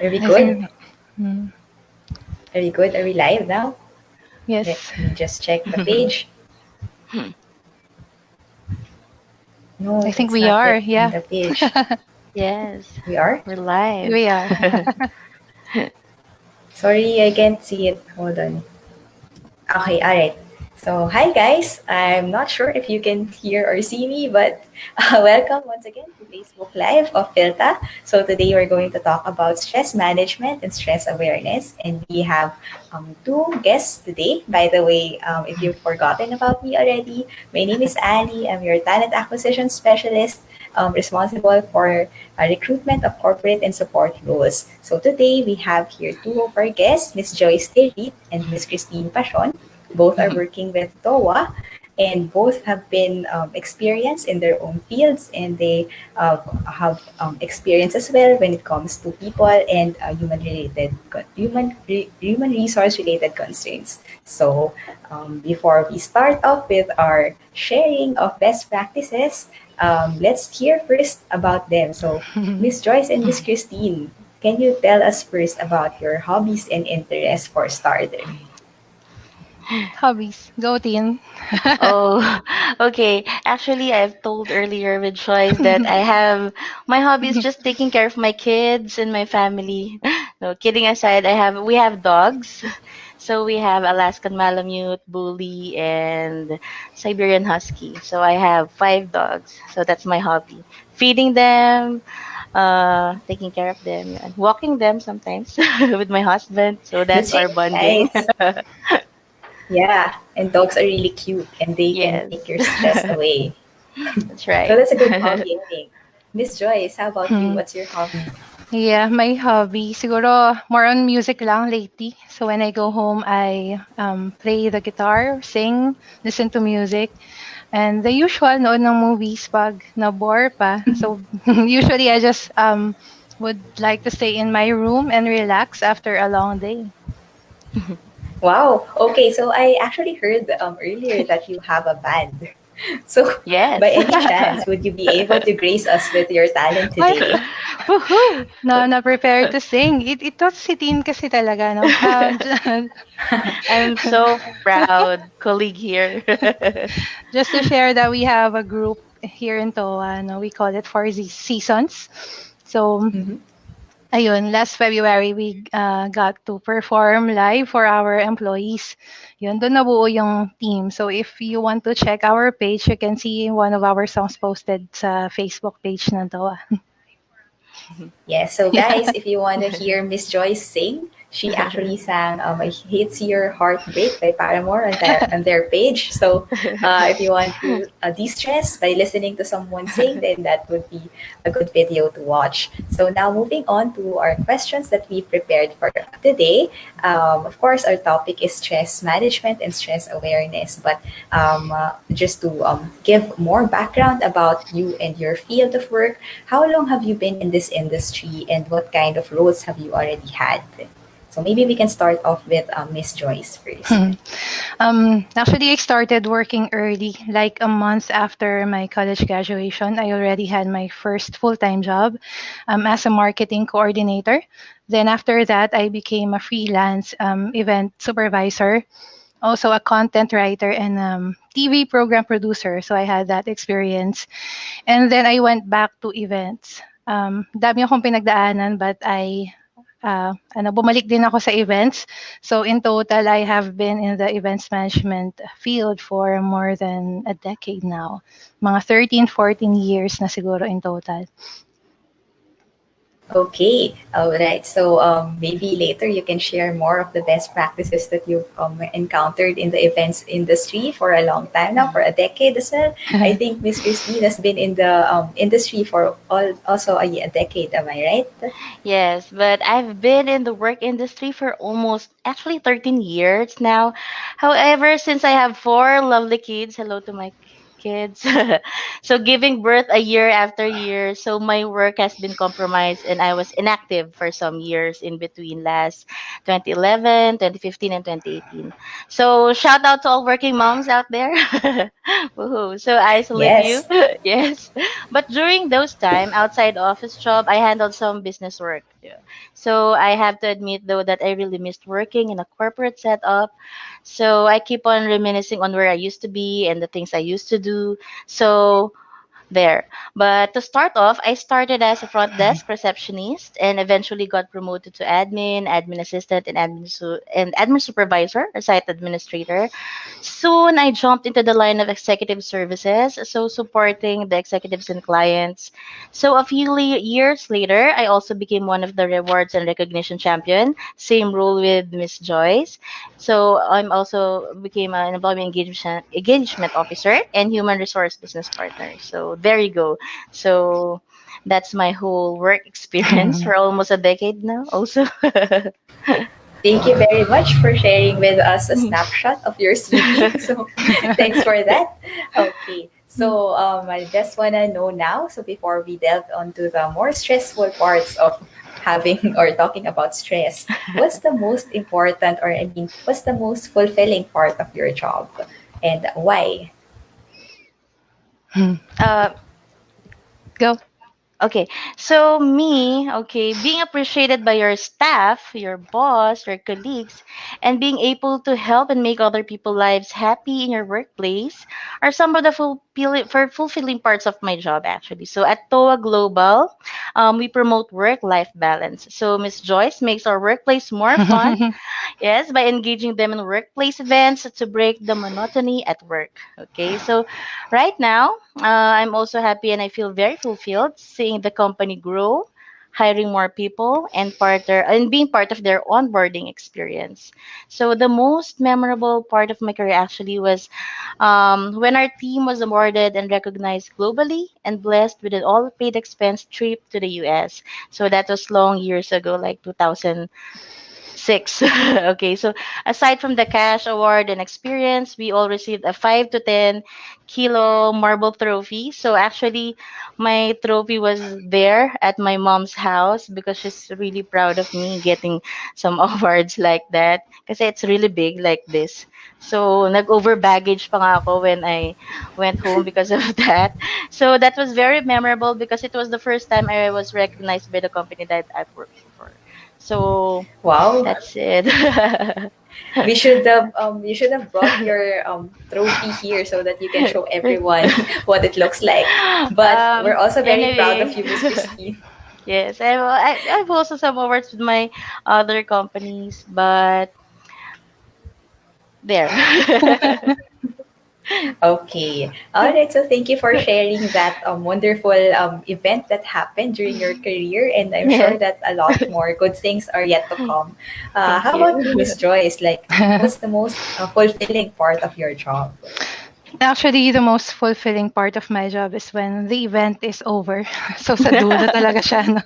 Are we I good? think, mm, Are we good? Are we live now? Let yes. me just check the page. No, I think it's we not are. yet in Yeah, the page. Yes, We are? we're live. we are. Sorry, I can't see it. Hold on. Okay, all right. So, hi guys. I'm not sure if you can hear or see me, but welcome once again to Facebook Live of Filta. So, today we're going to talk about stress management and stress awareness. And we have two guests today. By the way, if you've forgotten about me already, my name is Ali. I'm your talent acquisition specialist responsible for recruitment of corporate and support roles. So, today we have here two of our guests, Miss Joyce Dayrit and Miss Christine Pasion. Both are working with TOA and both have been experienced in their own fields and they have experience as well when it comes to people and human resource related constraints. So before we start off with our sharing of best practices, let's hear first about them. So Miss Joyce and Miss Christine, can you tell us first about your hobbies and interests for starter? Hobbies. Go, Teen. Oh, okay. Actually, I've told earlier with Choice that I have my hobby is just taking care of my kids and my family. No, kidding aside, we have dogs. So we have Alaskan Malamute, Bully, and Siberian Husky. So I have 5 dogs. So that's my hobby. Feeding them, taking care of them, and walking them sometimes with my husband. So that's That's our really bonding. nice. Yeah, and dogs are really cute and they can Yes, take your stress away. that's So right. that's a good hobby, I think. Miss Joyce, how about you? What's your hobby? Yeah, my hobby, siguro more on music lang lately. So when I go home, I play the guitar, sing, listen to music. And the usual, nood ng movies pag na-bore pa. So usually I just would like to stay in my room and relax after a long day. Wow. Okay, so I actually heard earlier that you have a band. So, by Yes. any chance, would you be able to grace us with your talent Ay, today? woohoo! Na-prepare to sing. Ito si Tin kasi talaga, no? I'm so proud colleague here. just to share that we have a group here in TOA, no? We call it Four Seasons. So, Mhm. ayun, last February, we got to perform live for our employees. Yun, doon nabuo yung team. So, if you want to check our page, you can see one of our songs posted sa Facebook page ng TOA. Yes, so Yeah. guys, if you want to hear Miss Joyce sing, she actually sang "It Hits Your Heartbreak" by Paramore on their page. So if you want to de-stress by listening to someone sing, then that would be a good video to watch. So now moving on to our questions that we prepared for today. Of course, our topic is stress management and stress awareness. But just to give more background about you and your field of work, how long have you been in this industry and what kind of roles have you already had? So maybe we can start off with Miss Joyce first. Actually, I started working early, like a month after my college graduation. I already had my first full-time job as a marketing coordinator. Then after that, I became a freelance event supervisor, also a content writer and TV program producer. So I had that experience. And then I went back to events. Dami akong pinagdaanan, but bumalik din ako sa events. So in total, I have been in the events management field for more than a decade now. Mga 13, 14 years na siguro in total. Okay, all right. So maybe later you can share more of the best practices that you've encountered in the events industry for a long time now, for a decade as well. I think Miss Christine has been in the industry for also a decade. Am I right? Yes, but I've been in the work industry for almost actually 13 years now. However, since I have 4 lovely kids, hello to my kids. So giving birth a year after year, so my work has been compromised and I was inactive for some years in between last 2011, 2015 and 2018. So shout out to all working moms out there. Woohoo. So I salute you. Yes. Yes. But during those time outside office job, I handled some business work. Yeah. So I have to admit though that I really missed working in a corporate setup. So I keep on reminiscing on where I used to be and the things I used to do. So there. But to start off, I started as a front desk receptionist and eventually got promoted to admin, admin assistant, and admin supervisor or site administrator. Soon, I jumped into the line of executive services, so supporting the executives and clients. So a few years later, I also became one of the rewards and recognition champion. Same role with Miss Joyce. So I'm also became an employee engagement officer and human resource business partner. So there you go. So that's my whole work experience for almost a decade now. Also. Thank you very much for sharing with us a snapshot of your CV. So thanks for that. Okay. So I just want to know now. So before we delve onto the more stressful parts of having or talking about stress, what's the most important, or I mean, what's the most fulfilling part of your job, and why? uh, Go. Okay, so me, okay, being appreciated by your staff, your boss, your colleagues, and being able to help and make other people's lives happy in your workplace are some of the fulfilling parts of my job, actually. So at TOA Global, we promote work-life balance. So Miss Joyce makes our workplace more fun. Yes, by engaging them in workplace events to break the monotony at work. Okay, so right now, I'm also happy and I feel very fulfilled seeing the company grow, hiring more people, and being part of their onboarding experience. So the most memorable part of my career actually was when our team was awarded and recognized globally and blessed with an all-paid expense trip to the US. So that was long years ago, like 2006. Okay, so aside from the cash award and experience, we all received a 5 to 10 kilo marble trophy. So actually, my trophy was there at my mom's house because she's really proud of me getting some awards like that. Kasi it's really big like this. So, nag-over baggage pa nga ako when I went home because of that. So, that was very memorable because it was the first time I was recognized by the company that I've worked for. So, Wow. that's it. You should have brought your trophy here so that you can show everyone what it looks like. But we're also very proud of Anyway, you, Miss Christine. yes, I've also some awards with my other companies, but there. Okay. All right. So thank you for sharing that wonderful event that happened during your career. And I'm sure Yes, that a lot more good things are yet to come. thank How about you, you. Miss Joyce? Like, what's the most fulfilling part of your job? Actually, the most fulfilling part of my job is when the event is over. So sa dulo talaga siya, no?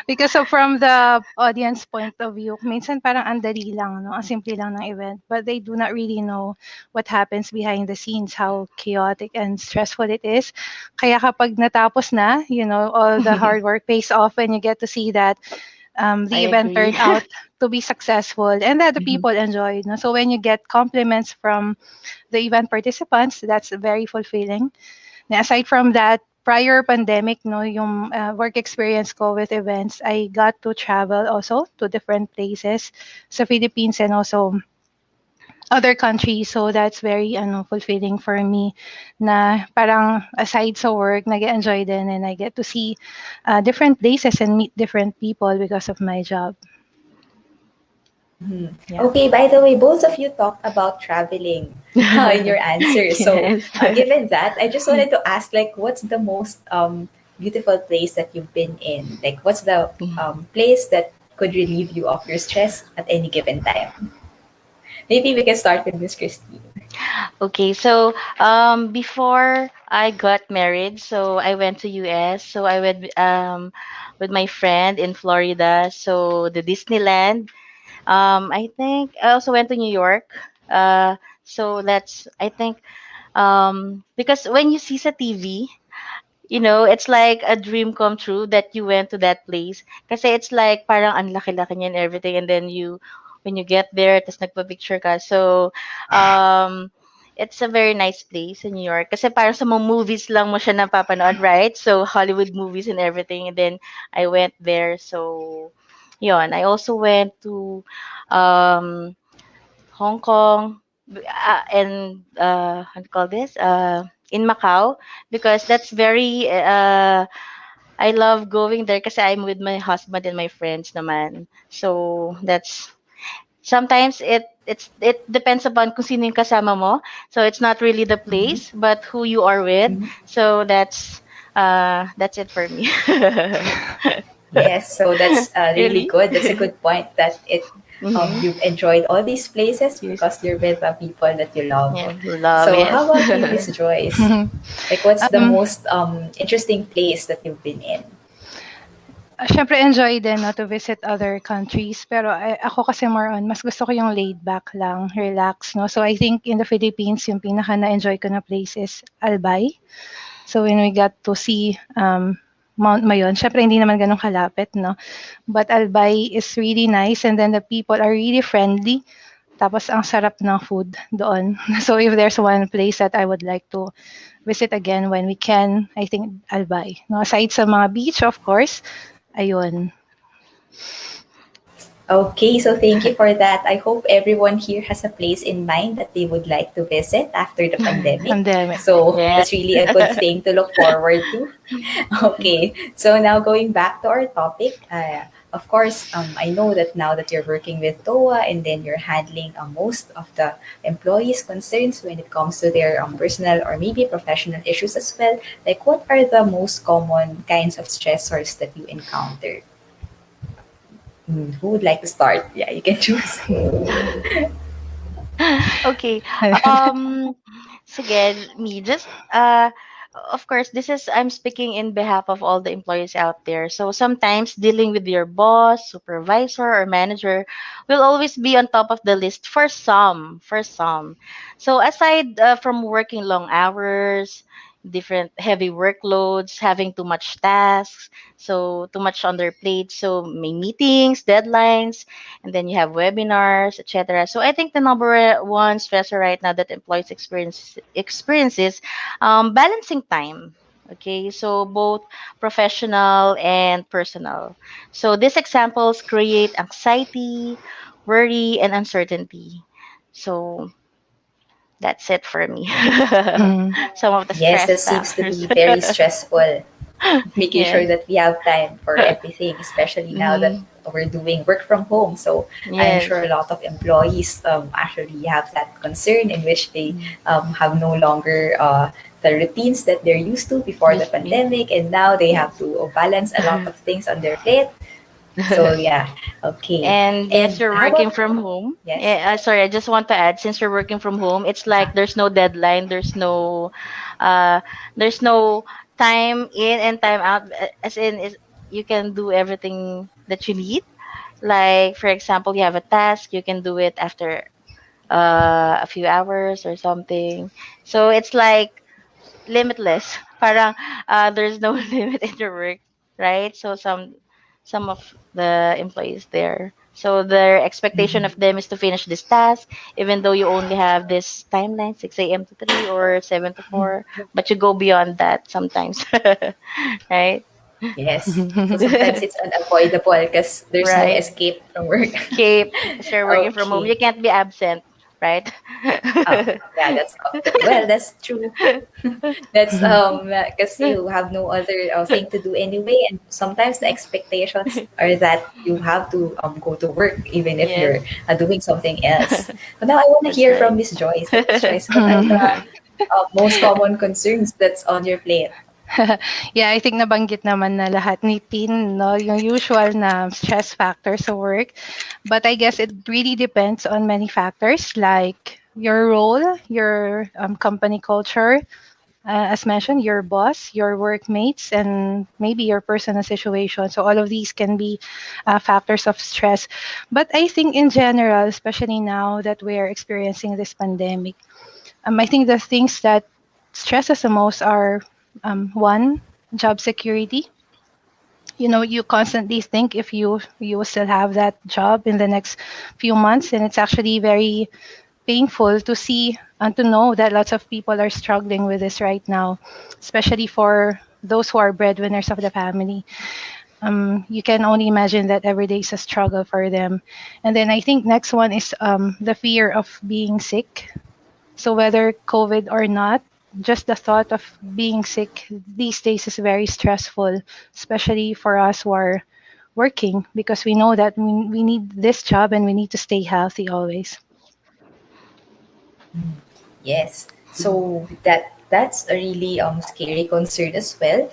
Because so from the audience point of view, minsan parang ang dali lang, no? Ang simple lang ng event. But they do not really know what happens behind the scenes, how chaotic and stressful it is. Kaya kapag natapos na, all the hard work pays off when you get to see that I the event agree. turned out to be successful and that the Mhm. people enjoyed. No? So when you get compliments from the event participants, that's very fulfilling. Now, aside from that, prior pandemic, no, yung work experience ko with events, I got to travel also to different places sa Philippines and also other countries. So that's very fulfilling for me na parang aside sa work, nag-enjoy din and I get to see different places and meet different people because of my job. Mhm. Yeah. Okay, by the way, both of you talked about traveling in your answers. So, Yes. given that, I just wanted to ask, like, what's the most beautiful place that you've been in? Like, what's the place that could relieve you of your stress at any given time? Maybe we can start with Miss Christine. Okay, so before I got married, so I went to US. So I went with my friend in Florida. So the Disneyland. I think I also went to New York. So that's I think because when you see sa TV, it's like a dream come true that you went to that place. Kasi it's like parang ang laki-laki niya and everything and then when you get there, tas nagpa-picture ka. So, um, it's a very nice place in New York. Kasi parang sa mga movies lang mo siya napapanood, right? So, Hollywood movies and everything. And then, I went there. So, yon. I also went to um, Hong Kong and, how do you call this? In Macau. Because that's very, I love going there kasi I'm with my husband and my friends naman. So, that's sometimes it depends upon kung sino yung kasama mo. So it's not really the Mhm. place, but who you are with. Mhm. So that's it for me. Yes, so that's really Really? good. That's a good point that it Mm-hmm. you've enjoyed all these places Yes. because you're with the people that you love. Yeah, love, So how yes. about you, Miss Joyce? Like, what's the um, most interesting place that you've been in? Syempre enjoy din 'no, to visit other countries, pero ako kasi more on mas gusto ko yung laid back lang, relax 'no. So I think in the Philippines yung pinaka na-enjoy ko na place is Albay. So when we got to see, Mount Mayon, syempre hindi naman gano'n kalapit 'no, but Albay is really nice and then the people are really friendly, tapos ang sarap ng food doon. So if there's one place that I would like to visit again when we can, I think Albay 'no. Aside sa mga beach of course, ayun. Okay, so thank you for that. I hope everyone here has a place in mind that they would like to visit after the pandemic. Pandemic. So Yeah. that's really a good thing to look forward to. Okay, so now going back to our topic, of course, I know that now that you're working with TOA and then you're handling most of the employees' concerns when it comes to their personal or maybe professional issues as well. Like, what are the most common kinds of stressors that you encounter? Who would like to start? Yeah, you can choose. Okay. Um, Sige, me just of course this is I'm speaking in behalf of all the employees out there. So sometimes dealing with your boss, supervisor or manager will always be on top of the list for some, for some. So aside from working long hours, different heavy workloads, having too much tasks, so too much on their plate, so may meetings, deadlines, and then you have webinars, etc. So I think the number one stressor right now that employees experiences balancing time. Okay, so both professional and personal. So these examples create anxiety, worry, and uncertainty. So that's it for me. Mm. Some of the Yes, stress that seems to factors. be very stressful. Making sure Yes. that we have time for everything, especially now that Hmm. we're doing work from home. So I'm Yes. sure a lot of employees actually have that concern in which they Mm. have no longer the routines that they're used to before the pandemic, and now they have Yes. to balance a lot of things on their plate. So yeah, okay. And yes, And you're how working about from home. yes? Yeah, sorry, I just want to add, since you're working from home, it's like there's no deadline, uh, there's no time in and time out. As in, is you can do everything that you need. Like for example, you have a task, you can do it after a few hours or something. So it's like limitless. Parang there's no limit in your work, right? So some of the employees there. So their expectation of Mhm. them is to finish this task, even though you only have this timeline, 6 a.m. to 3 or 7 to 4, but you go beyond that sometimes, right? Yes. So sometimes it's unavoidable because there's no Right. escape from work. Escape because you're working from home. Okay. You can't be absent, right? Oh, yeah, well, that's true. That's because you have no other thing to do anyway, and sometimes the expectations are that you have to go to work even if Yes, you're doing something else. But now I want to that's hear from right. Miss Joyce. So Miss Joyce, what are the most common concerns that's on your plate? Yeah, I think nabanggit naman na lahat ni Tin, no, yung usual na stress factors sa work. But I guess it really depends on many factors like your role, your company culture, as mentioned, your boss, your workmates, and maybe your personal situation. So all of these can be factors of stress. But I think in general, especially now that we're experiencing this pandemic, I think the things that stress us the most are one, job security. You know, you constantly think if you will still have that job in the next few months, and it's actually very painful to see and to know that lots of people are struggling with this right now, especially for those who are breadwinners of the family. You can only imagine that every day is a struggle for them. And then I think next one is the fear of being sick. So whether COVID or not, just the thought of being sick these days is very stressful, especially for us who are working, because we know that we need this job and we need to stay healthy always. Yes. So that's a really scary concern as well,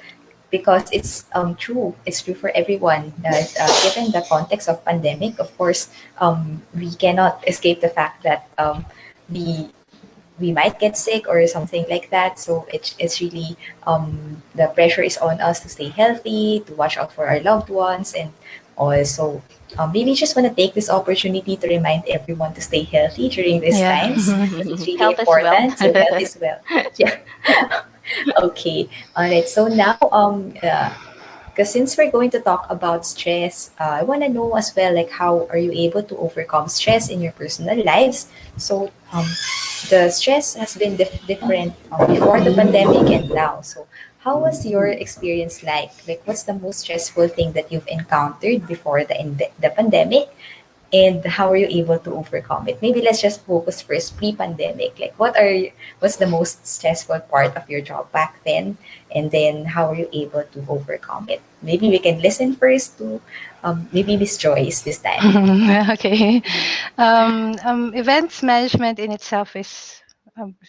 because it's true. It's true for everyone that given the context of pandemic, of course, we cannot escape the fact that we we might get sick or something like that. So it's really the pressure is on us to stay healthy, to watch out for our loved ones, and also maybe just want to take this opportunity to remind everyone to stay healthy during these Yeah. times because it's really Health is wealth. important. So health is well. Yeah. Okay. All right. So now because since we're going to talk about stress, I want to know as well, like, how are you able to overcome stress in your personal lives? So, the stress has been different before the pandemic and now. So, how was your experience like? Like, what's the most stressful thing that you've encountered before the pandemic? And how are you able to overcome it? Maybe let's just focus first pre-pandemic. Like, what's the most stressful part of your job back then, and then how are you able to overcome it? Maybe we can listen first to maybe Miss Joyce this time. Okay. Events management in itself is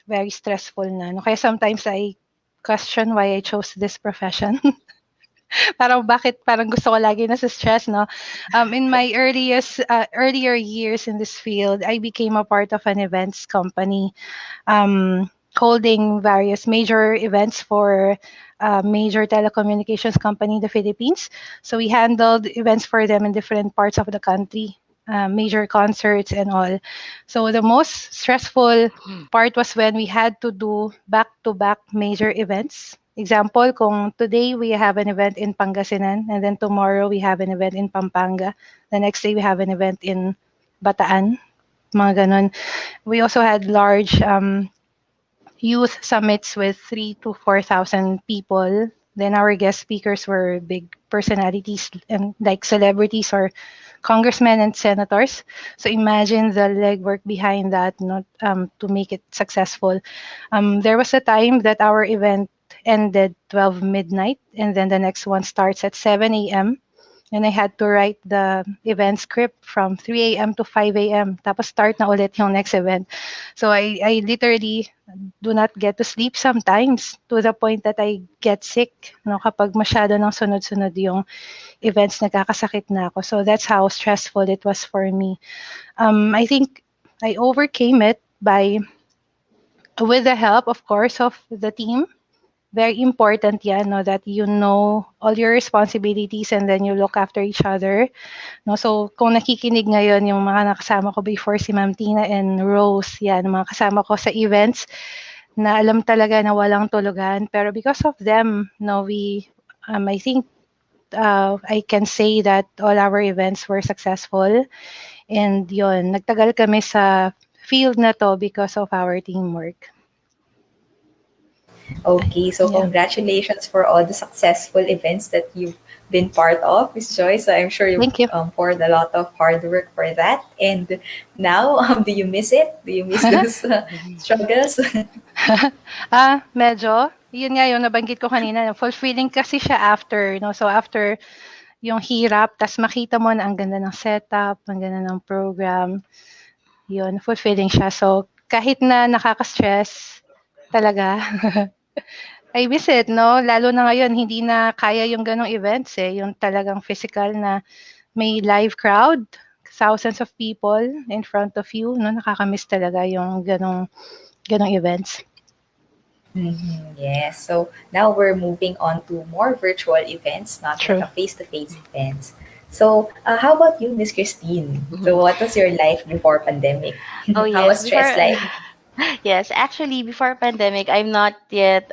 very stressful na. No? Kaya sometimes I question why I chose this profession. Parang bakit parang gusto ko lagi na sa stress, no? In my earlier years in this field, I became a part of an events company, holding various major events for a major telecommunications company in the Philippines. So we handled events for them in different parts of the country, major concerts and all. So the most stressful part was when we had to do back-to-back major events. Example, kung today we have an event in Pangasinan and then tomorrow we have an event in Pampanga, the next day we have an event in Bataan, mga ganon. We also had large youth summits with 3 to 4,000 people. Then our guest speakers were big personalities and like celebrities or congressmen and senators. So imagine the legwork behind that, not to make it successful. There was a time that our event ended 12 midnight, and then the next one starts at 7 a.m. And I had to write the event script from 3 a.m. to 5 a.m. Tapos start na ulit yung next event. So I literally do not get to sleep sometimes to the point that I get sick, no, kapag masyado ng sunod-sunod yung events, nagkakasakit na ako. So that's how stressful it was for me. I think I overcame it with the help, of course, of the team. Very important yan, no, that you know all your responsibilities and then you look after each other. No? So kung nakikinig ngayon yung mga nakasama ko before, si Ma'am Tina and Rose, yan, mga kasama ko sa events, na alam talaga na walang tulugan. Pero because of them, no, I think I can say that all our events were successful. And yon, nagtagal kami sa field na to because of our teamwork. Okay, so Yeah. congratulations for all the successful events that you've been part of, Miss Joyce. So I'm sure you Thank you. poured a lot of hard work for that. And now, do you miss it? Do you miss those struggles? Medyo. Yun nga yung nabanggit ko kanina. Fulfilling kasi siya after, no? So after yung hirap, tas makita mo na ang ganda ng setup, ang ganda ng program, yun, fulfilling siya. So kahit na nakaka-stress talaga, I miss it, no? Lalo na ngayon, hindi na kaya yung ganong events eh. Yung talagang physical na may live crowd, thousands of people in front of you, no? Nakakamiss talaga yung ganong events. Yes. So now we're moving on to more virtual events, not like True. a face-to-face events. So how about you, Miss Christine? So what was your life before pandemic? Oh How yes, was stress before like? yes, actually before pandemic, I'm not yet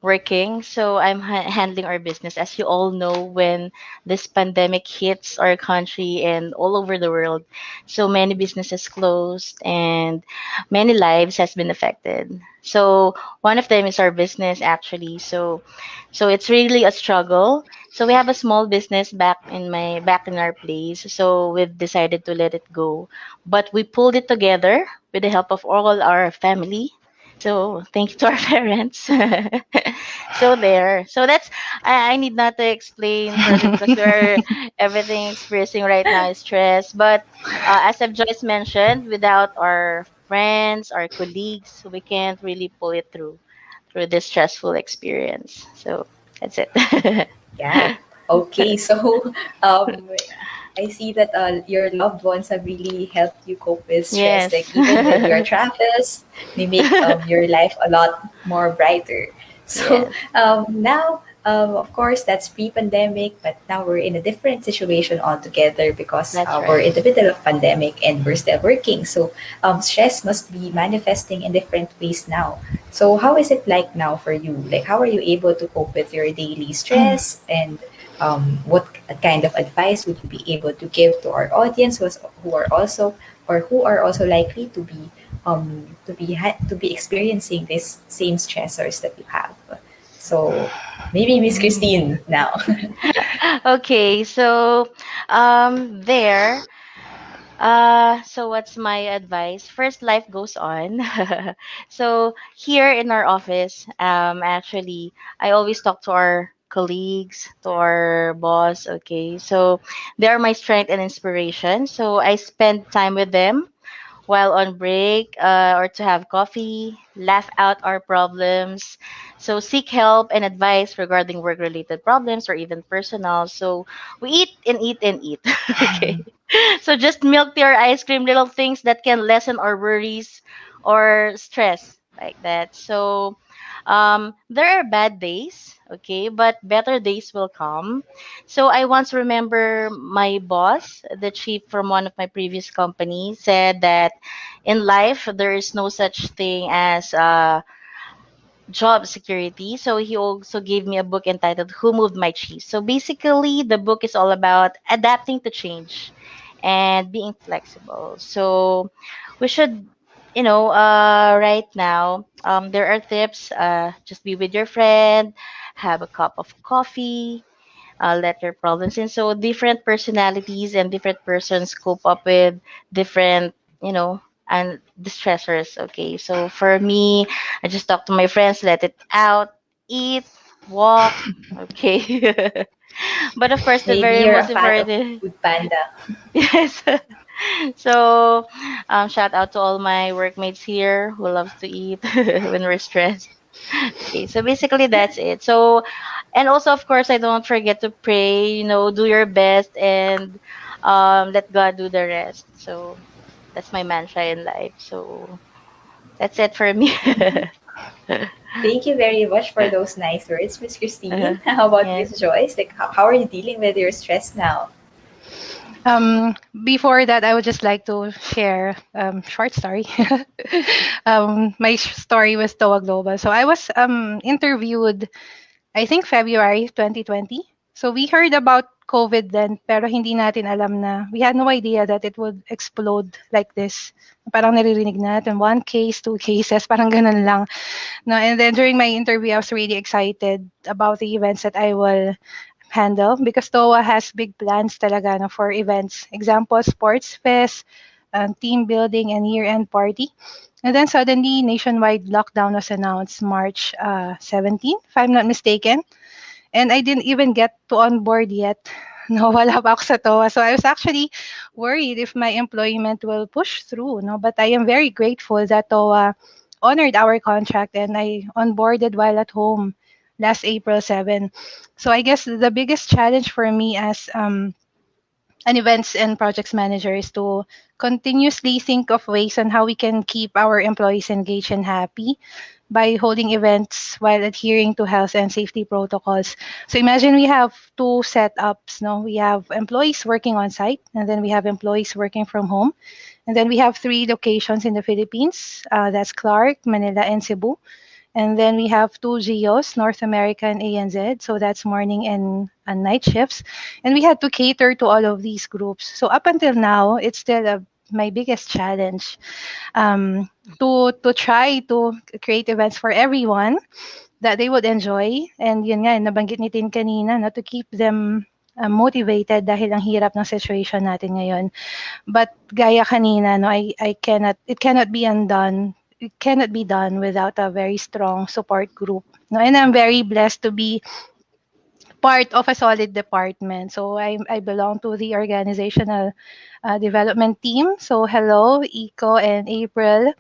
working. So I'm handling our business. As you all know, when this pandemic hits our country and all over the world, so many businesses closed and many lives has been affected. So one of them is our business actually. So it's really a struggle. So we have a small business back in our place. So we've decided to let it go. But we pulled it together with the help of all our family. So thank you to our parents. So there. So that's I need not to explain further because we're everything experiencing right now is stress. But as I've just mentioned, without our friends, our colleagues, we can't really pull it through this stressful experience. So that's it. Yeah. Okay. So, um, I see that your loved ones have really helped you cope with stress. Like Yes. even with your travels, they make your life a lot more brighter. So Yes, now, of course, that's pre-pandemic, but now we're in a different situation altogether because that's we're right. in the middle of pandemic and we're still working. So stress must be manifesting in different ways now. So how is it like now for you? Like how are you able to cope with your daily stress, and what kind of advice would you be able to give to our audience who are also, or who are also likely to be experiencing this same stressors that you have? So maybe Miss Christine now. Okay, so there. So what's my advice? First, life goes on. So here in our office, actually, I always talk to our colleagues, to our boss. Okay, so they are my strength and inspiration. So I spend time with them while on break, or to have coffee, laugh out our problems. So seek help and advice regarding work related problems or even personal. So we eat and eat and eat. Okay. So just milk tea or ice cream, little things that can lessen our worries or stress like that. So there are bad days, okay, but better days will come. So I once remember my boss, the chief from one of my previous companies, said that in life there is no such thing as job security. So he also gave me a book entitled Who Moved My Cheese. So basically, the book is all about adapting to change and being flexible. So we should, right now, there are tips. Just be with your friend, have a cup of coffee, let your problems in. So different personalities and different persons cope up with different, and the stressors. Okay, so for me, I just talk to my friends, let it out, eat, walk. Okay, but of course, the Maybe very you're a most fan of important, Food Panda. yes. So, shout out to all my workmates here who loves to eat when we're stressed. Okay, so basically that's it. So, and also of course, I don't forget to pray. Do your best and let God do the rest. So that's my mantra in life. So that's it for me. Thank you very much for those nice words, Miss Christine. How about Yes. Miss Joyce? Like, how are you dealing with your stress now? Um, Before that, I would just like to share short story. My story was TOA Global. So I was interviewed, I think February 2020. So we heard about COVID then, pero hindi natin alam na, we had no idea that it would explode like this. Parang naririnig natin, one case, two cases, parang ganun lang. No, and then during my interview, I was really excited about the events that I will handle because TOA has big plans talaga no, for events. Example, sports fest, team building, and year-end party. And then suddenly, nationwide lockdown was announced March 17, if I'm not mistaken. And I didn't even get to on board yet. No, wala pa ako sa TOA. So I was actually worried if my employment will push through. No, but I am very grateful that TOA honored our contract and I onboarded while at home last April 7. So I guess the biggest challenge for me as an events and projects manager is to continuously think of ways on how we can keep our employees engaged and happy by holding events while adhering to health and safety protocols. So imagine we have two setups. No, we have employees working on site, and then we have employees working from home, and then we have three locations in the Philippines. That's Clark, Manila, and Cebu. And then we have two geos, North America and ANZ. So that's morning and night shifts. And we had to cater to all of these groups. So up until now, it's still my biggest challenge, to try to create events for everyone that they would enjoy. And yun nga, nabanggit ni Tin kanina, no, to keep them motivated dahil ang hirap ng situation natin ngayon. But gaya kanina, no, it cannot be undone. It cannot be done without a very strong support group. No, and I'm very blessed to be part of a solid department. So I belong to the organizational development team. So hello, Iko and April.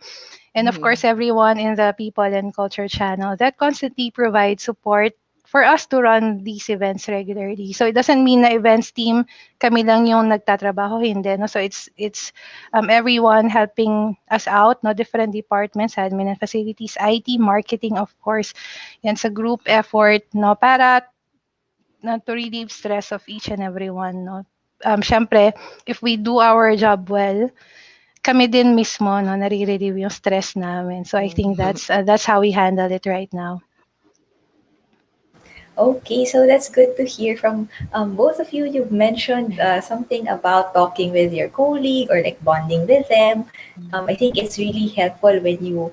And of Mhm. course, everyone in the People and Culture channel that constantly provides support for us to run these events regularly. So it doesn't mean na events team kami lang yung nagtatrabaho, hindi. No? So it's everyone helping us out, no, different departments, admin and facilities, IT, marketing, of course. Yan sa group effort, no, para to relieve stress of each and everyone, no. Syempre, if we do our job well, kami din mismo, no, nare-relieve yung stress namin. So I think that's how we handle it right now. Okay, so that's good to hear from both of you. You've mentioned something about talking with your colleague or like bonding with them. I think it's really helpful when you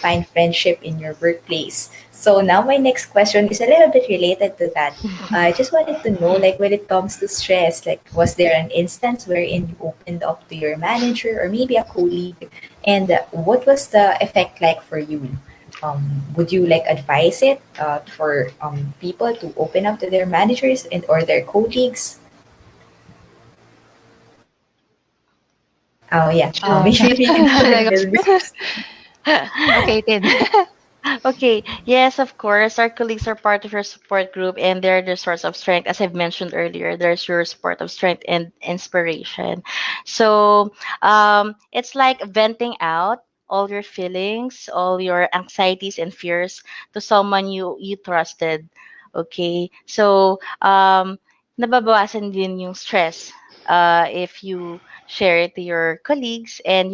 find friendship in your workplace. So now my next question is a little bit related to that. I just wanted to know, like, when it comes to stress, like, was there an instance wherein you opened up to your manager or maybe a colleague, and what was the effect like for you? Would you like advise it for people to open up to their managers and or their colleagues? Oh yeah, maybe we can Should I start go with Miss first? Christine. Okay, Tin. Okay, yes, of course. Our colleagues are part of your support group and they're the source of strength. As I've mentioned earlier, there's your support of strength and inspiration. So it's like venting out all your feelings, all your anxieties and fears to someone you trusted. Okay, so nababawasan din yung stress if you share it to your colleagues and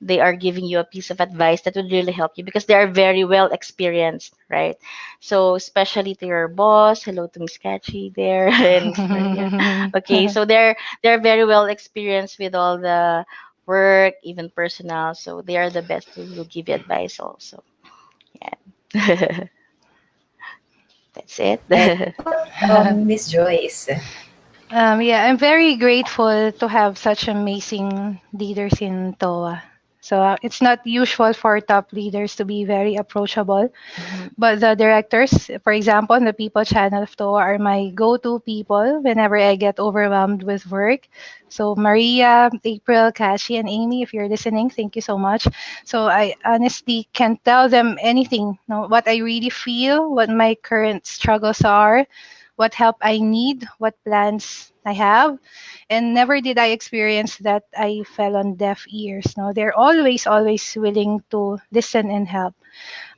they are giving you a piece of advice that would really help you because they are very well experienced, right? So especially to your boss, hello to Miss Catchy there and Miss Maria. Okay, so they're very well experienced with all the work, even personal. So they are the best to give you advice also. Yeah. That's it. Right. How about Miss Joyce? Yeah, I'm very grateful to have such amazing leaders in TOA. So it's not usual for top leaders to be very approachable. Mhm. But the directors, for example, the people channel of TOA are my go-to people whenever I get overwhelmed with work. So Maria, April, Kashi, and Amy, if you're listening, thank you so much. So I honestly can tell them anything, what I really feel, what my current struggles are, what help I need, what plans I have. And never did I experience that I fell on deaf ears. No, they're always willing to listen and help.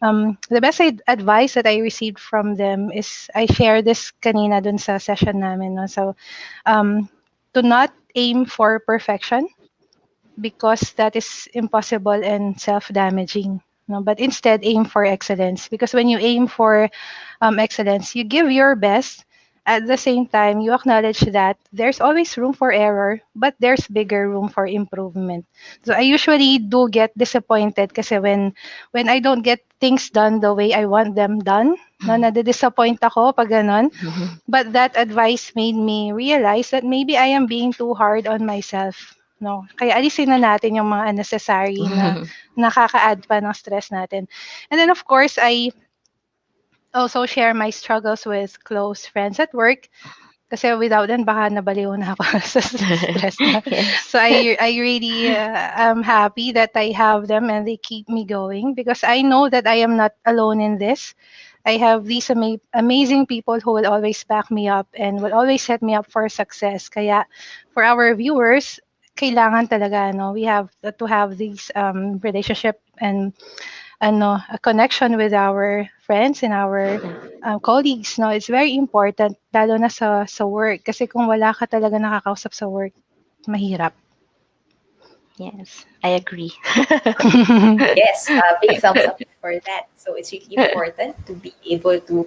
The best advice that I received from them is I share this kanina dun sa session namin. No? So, to not aim for perfection because that is impossible and self-damaging. No? But instead, aim for excellence. Because when you aim for excellence, you give your best. At the same time, you acknowledge that there's always room for error, but there's bigger room for improvement. So I usually do get disappointed kasi when I don't get things done the way I want them done, no, nade-disappoint ako pag ganon. But that advice made me realize that maybe I am being too hard on myself. No, kaya alisin na natin yung mga unnecessary na nakaka-add pa ng stress natin. And then of course, I also share my struggles with close friends at work kasi without them baka nabaliw na ako sa stress na. Yes. So I really am happy that I have them and they keep me going because I know that I am not alone in this. I have these amazing people who will always back me up and will always set me up for success. Kaya for our viewers, kailangan talaga, no, we have to have these relationship and a connection with our friends and our colleagues, no, it's very important lalo na sa work kasi kung wala ka talaga nakakausap sa work, mahirap. Yes, I agree. Yes, big thumbs up for that. So it's really important to be able to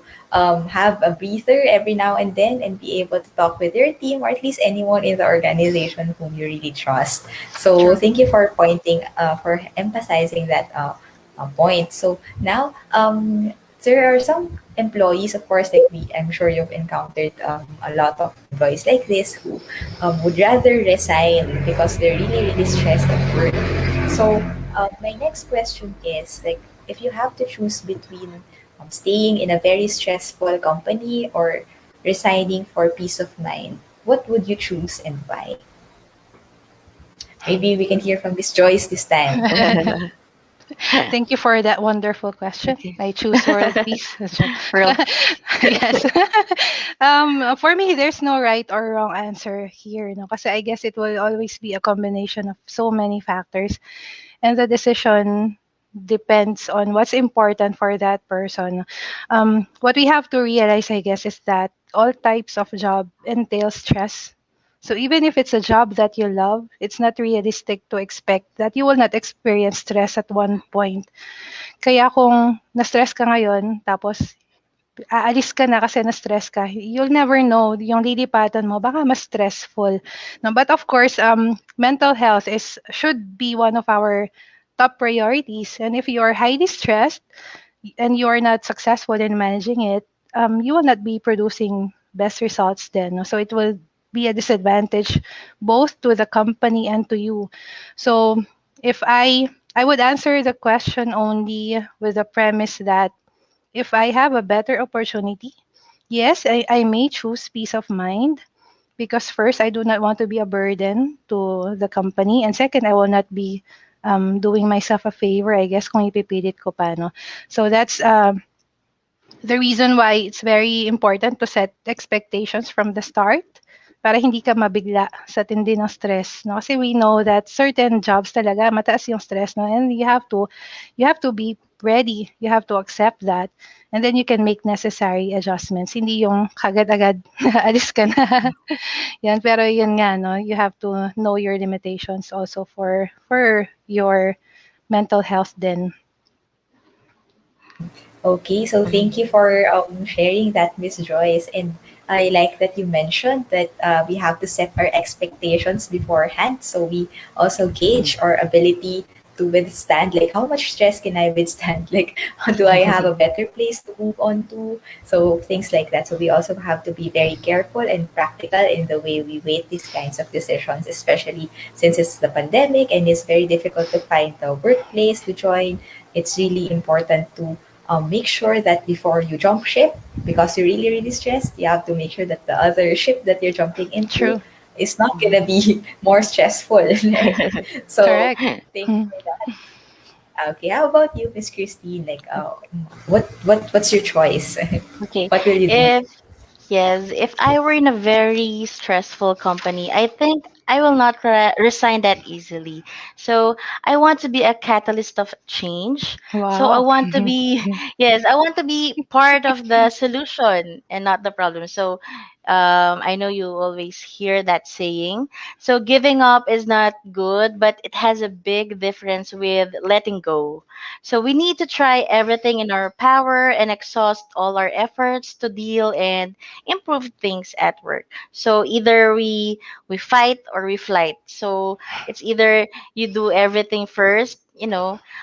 have a breather every now and then and be able to talk with your team or at least anyone in the organization whom you really trust. So True. thank you for for emphasizing that point. So now, there are some employees, of course, like I'm sure you've encountered a lot of employees like this who would rather resign because they're really, really stressed at work. So my next question is like, if you have to choose between staying in a very stressful company or resigning for peace of mind, what would you choose and why? Maybe we can hear from Miss Joyce this time. Thank you for that wonderful question. Okay. I choose world peace. Real. Yes. For me, there's no right or wrong answer here. No, kasi I guess it will always be a combination of so many factors, and the decision depends on what's important for that person. What we have to realize, I guess, is that all types of job entail stress. So even if it's a job that you love, it's not realistic to expect that you will not experience stress at one point. Kaya kung na-stress ka ngayon, tapos aalis ka na kasi na-stress ka, you'll never know yung lilipatan mo, baka mas stressful. No, but of course, mental health should be one of our top priorities. And if you are highly stressed and you are not successful in managing it, you will not be producing best results then. No? So it will be a disadvantage both to the company and to you. So if I would answer the question only with the premise that if I have a better opportunity, yes, I may choose peace of mind because first, I do not want to be a burden to the company. And second, I will not be doing myself a favor, I guess, kung ipipilit ko pa, no? So that's the reason why it's very important to set expectations from the start para hindi ka mabigla sa tindi ng stress, no? Kasi we know that certain jobs talaga mataas yung stress, no? And you have to be ready. You have to accept that. And then you can make necessary adjustments. Hindi yung kagad-agad alis ka na. Yan, pero yun nga, no? You have to know your limitations also for your mental health then. Okay, so thank you for sharing that, Miss Joyce. And I like that you mentioned that we have to set our expectations beforehand. So we also gauge our ability to withstand, like how much stress can I withstand? Like, do I have a better place to move on to? So things like that. So we also have to be very careful and practical in the way we weight these kinds of decisions, especially since it's the pandemic and it's very difficult to find the workplace to join. It's really important to make sure that before you jump ship, because you're really, really stressed, you have to make sure that the other ship that you're jumping into True. is not going to be more stressful, right? So, Correct. thank you Hmm. for that. Okay, how about you, Miss Christine? Like, what's your choice? Okay. What will you do? If Yes, if I were in a very stressful company, I think I will not resign that easily. So I want to be a catalyst of change. So I Wow. want to be, yes, I want to be part of the solution and not the problem. So I know you always hear that saying. So giving up is not good, but it has a big difference with letting go. So we need to try everything in our power and exhaust all our efforts to deal and improve things at work. So either we fight or we flight. So it's either you do everything first,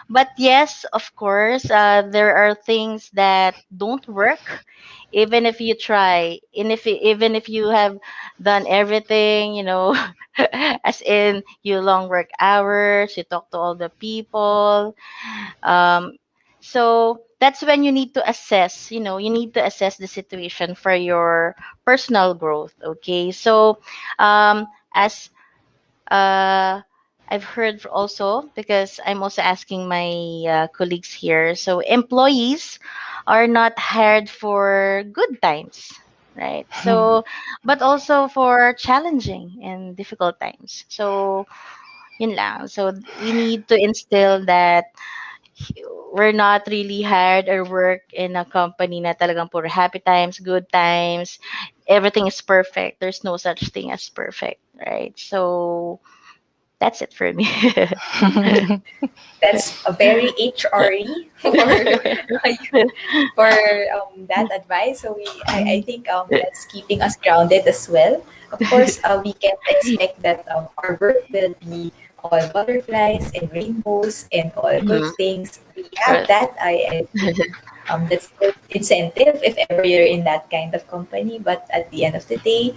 But yes, of course, there are things that don't work, even if you try, and even if you have done everything, as in you long work hours, you talk to all the people, um, so that's when you need to assess, you need to assess the situation for your personal growth. Okay. So, as uh, I've heard also, because I'm also asking my colleagues here. So, employees are not hired for good times, right? So, but also for challenging and difficult times. So, yun lang. So, we need to instill that we're not really hired or work in a company na talagang puro happy times, good times, everything is perfect. There's no such thing as perfect, right? So, That's it for me. That's a very HRE for that advice. So I think that's keeping us grounded as well. Of course, we can't expect that our work will be all butterflies and rainbows and all good Mhm. things. We have Correct. that. I think that's good incentive if ever you're in that kind of company. But at the end of the day,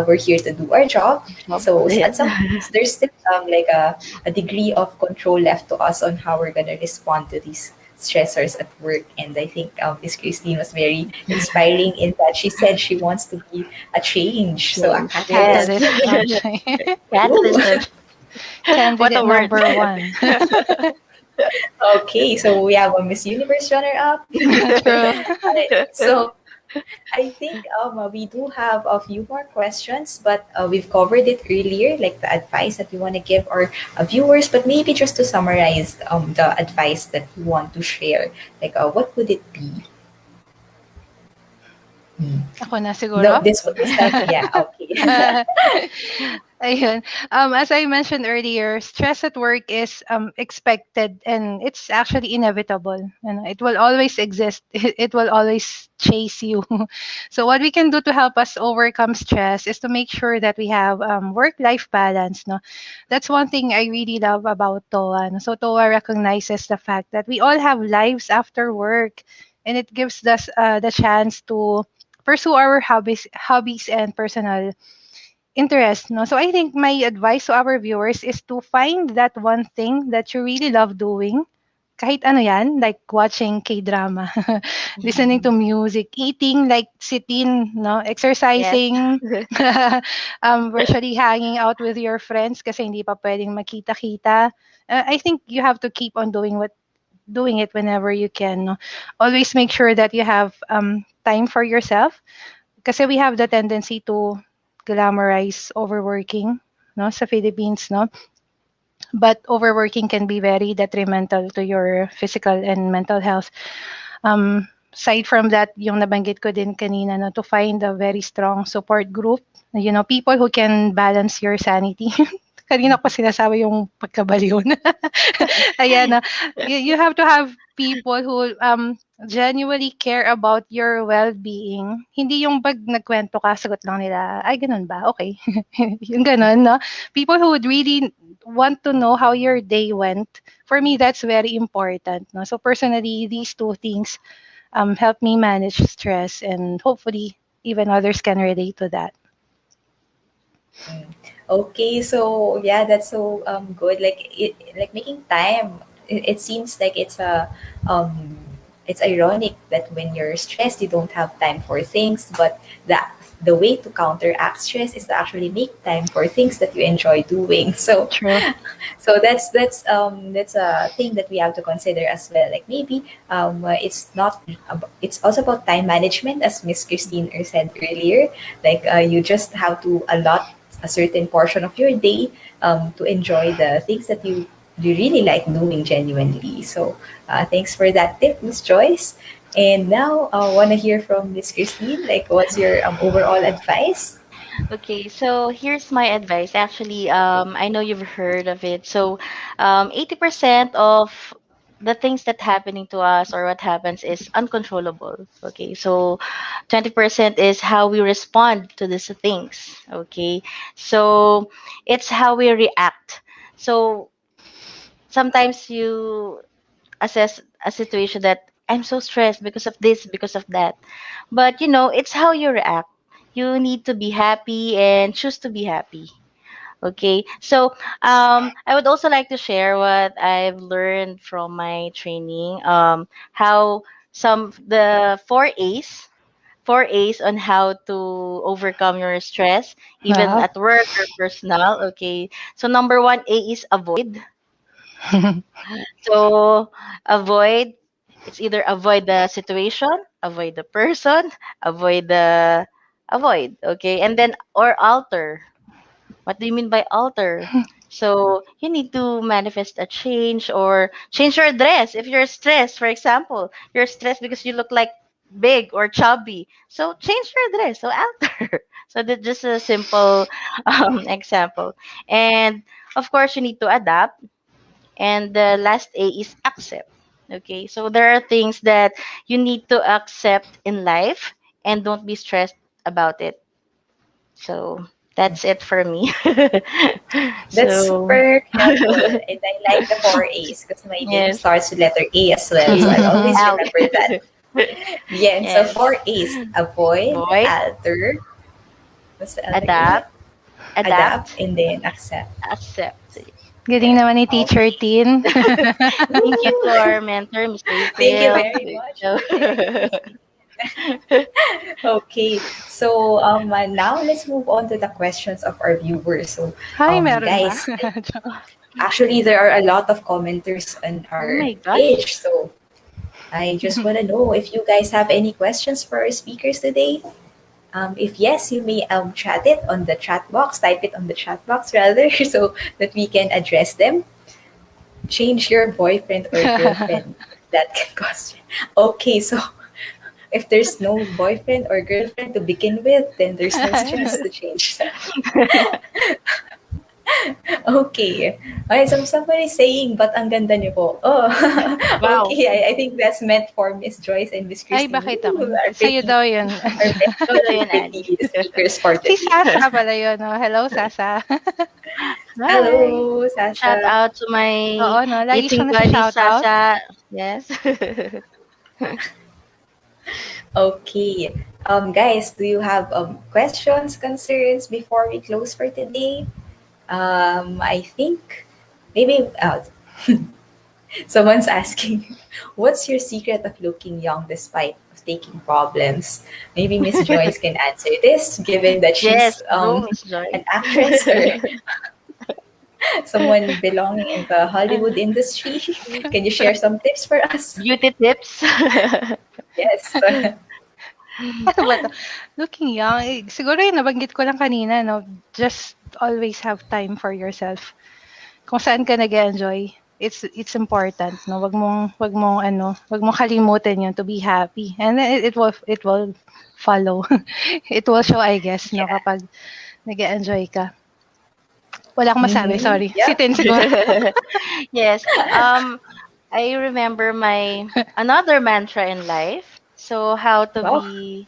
we're here to do our job. Job. So Yeah. at some points, there's still like a degree of control left to us on how we're gonna respond to these stressors at work. And I think Miss Christine was very inspiring in that she said she wants to be a change. So a Change. catalyst Yes. Catalyst for of change. change. Catalyst. Ooh. What a Candidate word. number one. Okay, so we have a Miss Universe runner up. True. Alright, so I think we do have a few more questions, but we've covered it earlier, like the advice that we want to give our viewers. But maybe just to summarize the advice that you want to share, like what would it be? Hmm. Ako na No, siguro. this time, yeah, okay. Ayun. As I mentioned earlier, stress at work is expected and it's actually inevitable. You know, it will always exist. It will always chase you. So what we can do to help us overcome stress is to make sure that we have work-life balance. No, that's one thing I really love about TOA. No? So TOA recognizes the fact that we all have lives after work, and it gives us the chance to pursue our hobbies and personal interest, no? So I think my advice to our viewers is to find that one thing that you really love doing. Kahit ano yan, like watching K-drama, listening to music, eating, like sitting, no? Yes. Exercising, virtually hanging out with your friends kasi hindi pa pwedeng makita-kita. I think you have to keep on doing it whenever you can, no? Always make sure that you have time for yourself kasi we have the tendency to glamorize overworking, no, sa Philippines, no? But overworking can be very detrimental to your physical and mental health. Aside from that, yung nabanggit ko din kanina, no, to find a very strong support group, you know, people who can balance your sanity. Kanina ko sinasabi yung pagkabaliw na. Ayan, you have to have people who genuinely care about your well-being. Hindi yung pag nagkwento ka, sagot lang nila, ay, ganun ba? Okay. Yung ganun, no? People who would really want to know how your day went. For me, that's very important. No? So personally, these two things help me manage stress, and hopefully even others can relate to that. Mm. Okay, so yeah, that's so good. Like like making time. It seems like um it's ironic that when you're stressed, you don't have time for things, but the way to counteract stress is to actually make time for things that you enjoy doing. So True. so that's a thing that we have to consider as well. Like maybe it's not it's also about time management, as Miss Christine said earlier. Like you just have to allot a certain portion of your day to enjoy the things that you really like doing genuinely. So thanks for that tip, Miss Joyce. And now I want to hear from Miss Christine. Like, what's your overall advice? Okay, so here's my advice. Actually, I know you've heard of it. So, 80% of the things that happening to us or what happens is uncontrollable. Okay, so 20% is how we respond to these things. Okay, so it's how we react. So sometimes you assess a situation that I'm so stressed because of this, because of that. But it's how you react. You need to be happy and choose to be happy. Okay. So I would also like to share what I've learned from my training. How some the four A's on how to overcome your stress, even Wow. at work or personal. Okay. So number one A is avoid. So avoid, it's either avoid the situation, avoid the person, avoid the avoid, okay? And then or alter. What do you mean by alter? So you need to manifest a change or change your dress. If you're stressed, for example, you're stressed because you look like big or chubby. So change your dress. So alter. So that's just a simple example. And of course, you need to adapt. And the last A is accept. Okay, so there are things that you need to accept in life and don't be stressed about it. So that's it for me. That's So, super helpful. And I like the four A's because my name yes, starts with letter A as well. So I'll A, always out. remember that. Yeah, so Yes, four A's. Avoid, avoid, alter, what's the other A? adapt, Adapt, adapt, and then accept. accept. Galing Yeah. naman ni Teacher Okay. Tin. Thank you to Woo! our mentor, Miss Thank you April. very much for sharing, Christine. Okay, so now let's move on to the questions of our viewers. So, Hi, meron ba? guys, actually there are a lot of commenters on Oh our my page. gosh. So, I just want to know if you guys have any questions for our speakers today. If yes, you may chat it on the chat box, type it on the chat box rather, so that we can address them. Change your boyfriend or girlfriend. That can cost you. Okay, so if there's no boyfriend or girlfriend to begin with, then there's no stress to change that. Okay. Okay, so somebody's saying, but ang ganda niyo po. Oh, Wow. okay. I think that's meant for Miss Joyce and Miss Ay, Christine. bakit ako? Ooh, Sa'yo daw yun. Ikaw daw very yun, pretty Ali. speakers for Si today. Sasa pala yun. Oh. Hello, Sasa. Hi. Hello, Shout Sasha. out to my Oo, no? Lagi eating siyang buddy, nasa-shoutout. Sasa. Yes. Okay. Guys, do you have questions, concerns before we close for today? I think maybe someone's asking, what's your secret of looking young despite of taking problems? Maybe Miss Joyce can answer this, given that she's Yes, go, Miss an Joyce. actress or someone belonging in the Hollywood industry. Can you share some tips for us? Beauty tips. Yes. Ano ba 'to? Looking young, siguro yung nabanggit ko lang kanina 'no, just always have time for yourself. Kung saan ka nag-e-enjoy, it's important 'no, wag mong kalimutan yun to be happy and then it will follow. It will show I guess 'no, Yeah. kapag nag-e-enjoy ka. Wala akong masabi, Mm-hmm. sorry. Si Yep. Tin siguro. Yes. I remember my another mantra in life. So how to Wow. be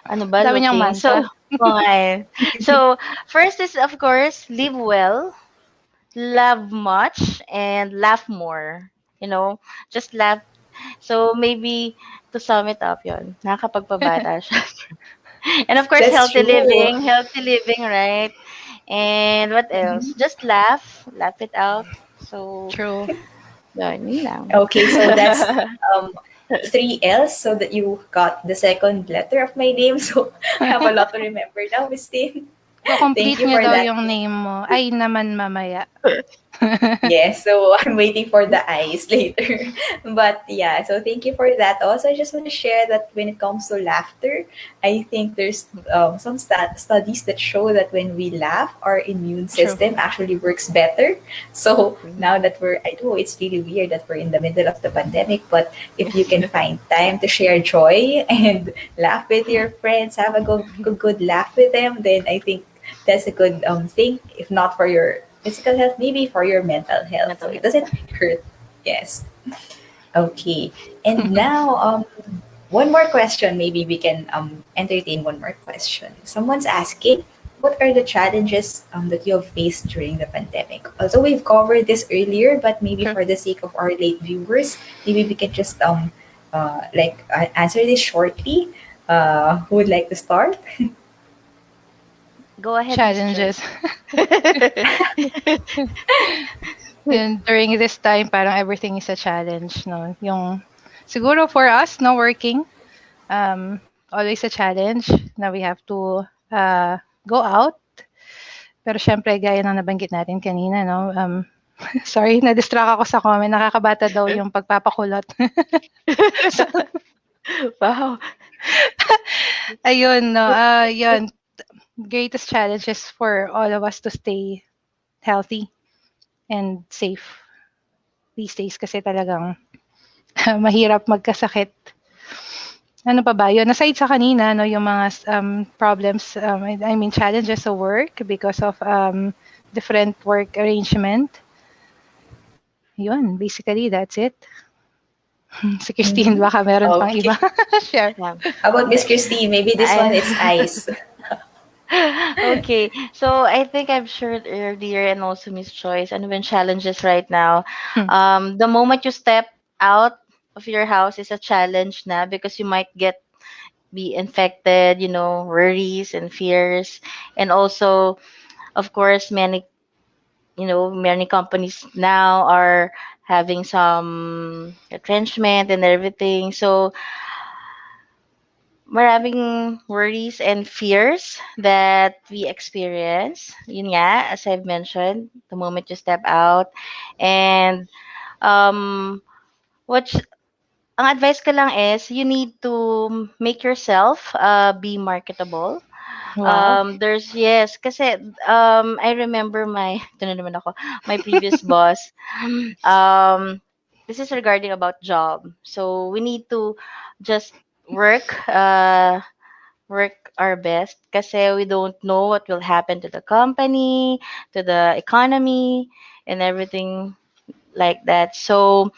ano ba Dami niyang looking. So mantra. oo nga eh. So first is of course live well, love much and laugh more. You know, just laugh. So maybe to sum it up 'yon. Nakakapagpabata siya. And of course That's true. healthy living, right? And what else? Mhm. Just laugh it out. So True. yun lang. Okay, so that's um, three L's so that you got the second letter of my name. So I have a lot to remember now, Miss Tin. Thank Ko-complete you niyo for daw that. yung name mo. Ay naman mamaya. Yes, so I'm waiting for the eyes later. But yeah, so thank you for that. Also, I just want to share that when it comes to laughter, I think there's some studies that show that when we laugh, our immune True. system actually works better. So now that I know it's really weird that we're in the middle of the pandemic, but if you can find time to share joy and laugh with your friends, have a good laugh with them, then I think that's a good thing. If not for your physical health, maybe for your mental health. So Mental it health. doesn't hurt. Yes. Okay. And now, one more question. Maybe we can entertain one more question. Someone's asking, what are the challenges that you have faced during the pandemic? Also, we've covered this earlier, but maybe True. for the sake of our late viewers, maybe we can just answer this shortly. Who would like to start? Go ahead, Miss Joyce. Challenges. And during this time, parang everything is a challenge, no? Yung, siguro for us, no, working, always a challenge na we have to go out. Pero syempre, gaya ng nabanggit natin kanina, no? Sorry, na-distract ako sa comment. Nakakabata daw yung pagpapakulot. So, Wow. ayun, no? Yun, greatest challenge is for all of us to stay healthy and safe these days kasi talagang mahirap magkasakit. Ano pa ba yun? Aside sa kanina, no, yung mga problems, I mean challenges sa work because of different work arrangement. Yun, basically, that's it. Si Christine, Mhm. baka meron pang iba. Okay. Share. Yeah. How about Miss Christine? Maybe this one it's I ice. Okay, so I think I've shared earlier and also Miss Choice, and when challenges right now, Hmm. the moment you step out of your house is a challenge now because you might get be infected, worries and fears, and also, of course, many companies now are having some retrenchment and everything. So maraming worries and fears that we experience. Yun nga, as I've mentioned, the moment you step out. And um, what ang advice ko lang is you need to make yourself be marketable. Wow. Yes, kasi I remember ito na naman ako, my previous boss. Um, this is regarding about job. So we need to just work work our best kasi we don't know what will happen to the company, to the economy, and everything like that. So,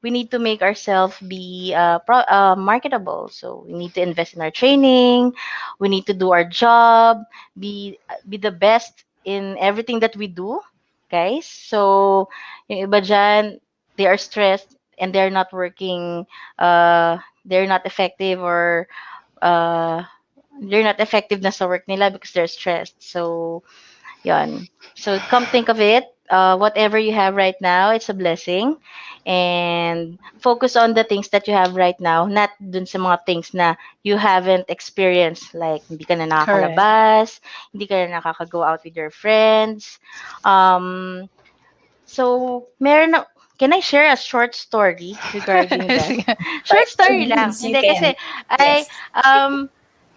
we need to make ourselves be marketable. So we need to invest in our training. We need to do our job. Be the best in everything that we do, guys. So yung iba dyan, they are stressed and they're not working. They're not effective or uh, they're not effective na sa work nila because they're stressed. So Yon. So come think of it, whatever you have right now, it's a blessing. And focus on the things that you have right now, not dun sa mga things na you haven't experienced. Like, hindi ka na Correct. nakakalabas, hindi ka na nakaka-go out with your friends. Um, can I share a short story regarding that? Sige. By Short all story lang. means, you Hindi can. I Yes. um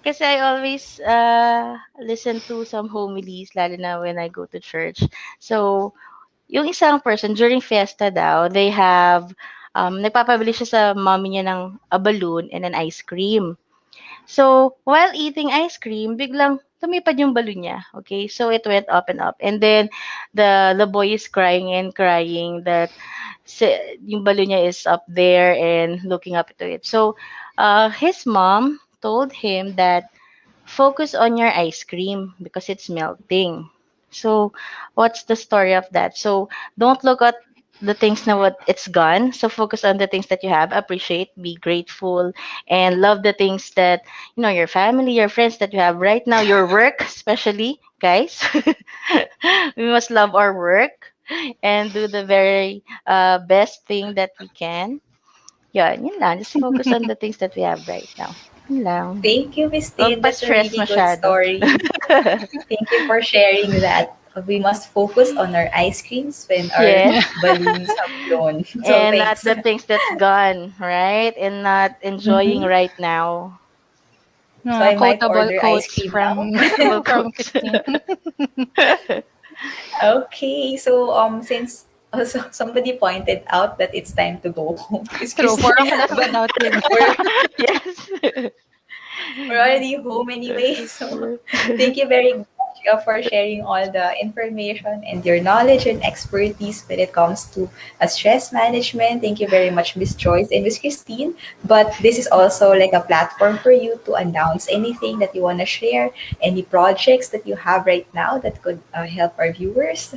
kasi I always listen to some homilies lalo na when I go to church. So, yung isang person during fiesta daw, they have nagpapabili siya sa mommy niya ng a balloon and an ice cream. So, while eating ice cream, biglang tumipad yung balloon niya. Okay? So, it went up and up. And then, the boy is crying and crying that yung balloon niya is up there and looking up to it. So, his mom told him that focus on your ice cream because it's melting. So, what's the story of that? So, don't look at the things na what it's gone. So, focus on the things that you have. Appreciate, be grateful, and love the things that, your family, your friends that you have right now, your work, especially, guys. We must love our work and do the very best thing that we can. Yun lang. Just focus on the things that we have right now. Yun lang. Thank you, Miss Huwag Tin. That's a pa-stress really good masyado. story. Thank you for sharing that. We must focus on our ice creams when our Yes. balloons have blown. So And not thanks. the things that's gone, right? And not enjoying Mhm. right now. So I might Quotable order ice quotes cream now. from Quotable from quotes. Christine. Okay, so since also somebody pointed out that it's time to go home, Miss True, Christine, 4 o'clock but na daw din. we're Yes. we're already home anyway. So thank you very much for sharing all the information and your knowledge and expertise when it comes to stress management. Thank you very much, Miss Joyce and Miss Christine. But this is also like a platform for you to announce anything that you want to share, any projects that you have right now that could help our viewers.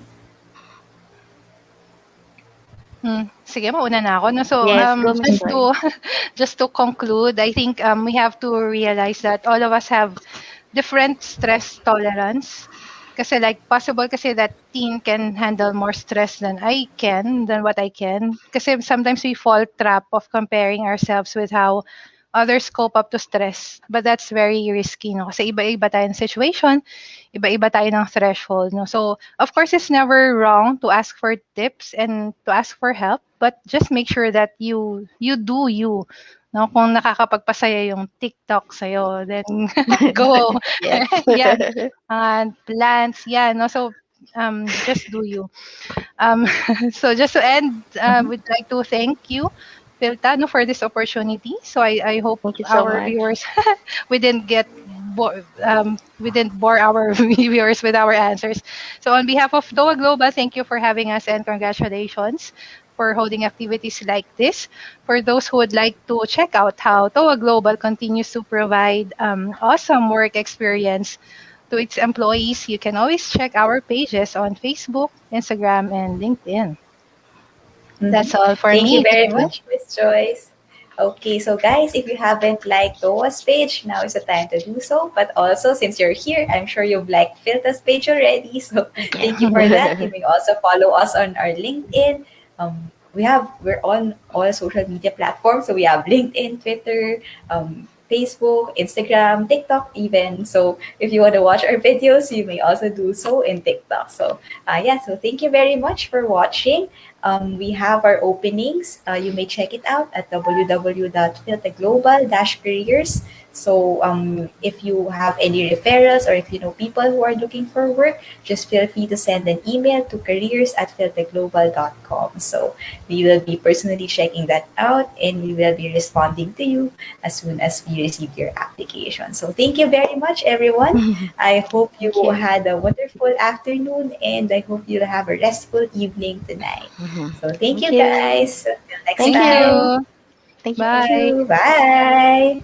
Sige, mauna na ako, 'no. So, Yes, go Miss just Joy. to just to conclude, I think, we have to realize that all of us have different stress tolerance. Kasi like possible kasi that teen can handle more stress than what I can. Kasi sometimes we fall trap of comparing ourselves with how others cope up to stress. But that's very risky, no? Kasi iba-iba tayo ng situation, iba-iba tayo ng threshold, no? So, of course, it's never wrong to ask for tips and to ask for help, but just make sure that you do you. No, kung nakakapagpasaya yung TikTok sa'yo, then go. Yes. Yan, plants, yan, no? So, just do you. Um, so just to end, Mhm. we'd like to thank you Filta, no, for this opportunity. So I hope Thank you so our much. viewers we didn't we didn't bore our viewers with our answers. So on behalf of TOA Global, thank you for having us and congratulations for holding activities like this. For those who would like to check out how TOA Global continues to provide awesome work experience to its employees, you can always check our pages on Facebook, Instagram, and LinkedIn. Mhm. That's all for Thank you me. very Thank much, Miss Joyce. Okay, so guys, if you haven't liked Noah's page, now is the time to do so. But also, since you're here, I'm sure you've liked Filta's page already. So thank you for that. You Yeah. may also follow us on our LinkedIn. We're on all social media platforms. So we have LinkedIn, Twitter, Facebook, Instagram, TikTok, even. So if you want to watch our videos, you may also do so in TikTok. So yeah, so thank you very much for watching. We have our openings. You may check it out at www.filterglobal-careers. So if you have any referrals or if you know people who are looking for work, just feel free to send an email to careers@filterglobal.com. So we will be personally checking that out and we will be responding to you as soon as we receive your application. So thank you very much, everyone. I hope you Thank you. had a wonderful afternoon and I hope you'll have a restful evening tonight. So thank Thank you you. guys. Until next Thank Thank you. time. you. Thank you. Thank Bye. you. Bye.